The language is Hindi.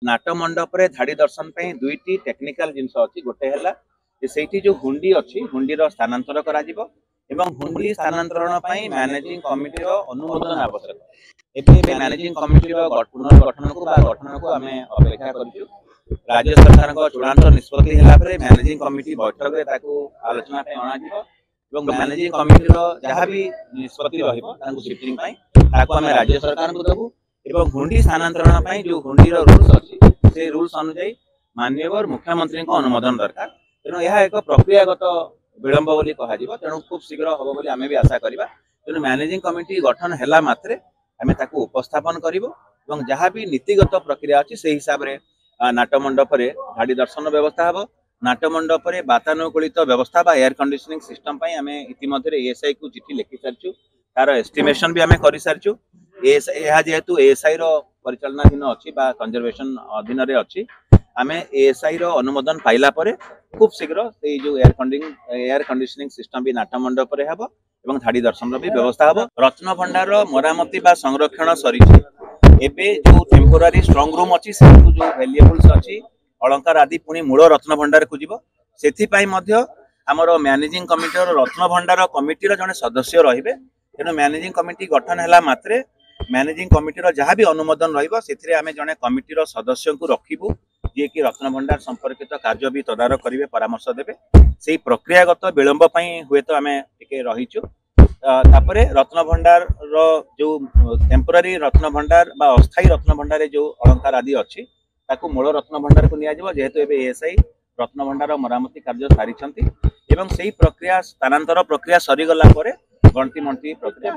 नाट मंडप रे धाड़ी दर्शन पे दुईटी टेक्निकल जिनस अच्छी गोटे है से जो हुंडी अच्छी हुंडीर स्थानांतर करा एवं हुंडी स्थानांतरण पर मैनेजिंग कमिटी अनुमोदन आवश्यक एवं मैनेजिंग कमिटी पुनर्गठन को गठन को आम अपेक्षा कर राज्य सरकार चूड़ांत निष्पत्ति मैनेजिंग कमिटी बैठक में आलोचना अणा मैनेजिंग कमिटी जहाँ भी निष्पत्ति रिफ्टिंग आम राज्य सरकार को देवु एवं हुंडी स्थानांतरण जो हुंडी रूल्स अच्छी से रूल्स अनुଯାयी माननीय मुख्यमंत्री अनुमोदन दरकार तेणु यह एक प्रक्रियागत विलंब बोली कह तेणु खूब शीघ्र हम बोली आम भी आशा करवा तेणु मैनेजिंग कमिटी गठन है मात्रे आम उपस्थापन करूँ जहाँ भी नीतिगत प्रक्रिया अच्छी से हिसाब से नाट मंडप रे गाड़ी दर्शन व्यवस्था हम नाट मंडप रे वातानुकूलित व्यवस्था बा एयर कंडीशनिंग सिस्टम आम इतिमध्य एएसआई को चिठी लिखि सारी तार एस्टिमेशन भी आम कर सारी यह जेहेतु एएसआई परिचालनाधीन अच्छी कंजर्वेशन अधीन अच्छी आम एएसआई अनुमोदन पाइला परे खूब शीघ्र से जो एयर कंडीशनिंग सिस्टम भी नाट मंडप रे हबो एवं धाड़ी दर्शन भी व्यवस्था हबो। रत्न भंडार मरामती बा संरक्षण सरी एबे जो टेम्पोरारी स्ट्रंग रूम अच्छी से जो वैल्यूएबल्स अच्छी अलंकार आदि पुणी मूल रत्न भंडार को जीव से आमर मैनेजिंग कमिटी रत्न भंडार कमिटी जड़े सदस्य रहिबे तेणु मैनेजिंग कमिटी गठन है मात्रे मैनेजिंग कमिटी जहाँ भी अनुमोदन रही जड़े कमिटी सदस्य को रखू जी कि रत्न भंडार संपर्कित कार्य भी तदारख करेंगे परामर्श देवे से प्रक्रियागत विलंब हुए तो आम टे रहीचु तापरे रत्न भंडार जो टेम्पोरारी रत्न भंडार बा अस्थायी रत्न भंडार जो अलंकार आदि अच्छी ताकू मूल रत्न भंडार को नियाजिबो जेहेतु एबे एएसआई रत्न भंडार मरामती कार्य सारी प्रक्रिया स्थानांतर प्रक्रिया सरीगला गणती मंती प्रक्रिया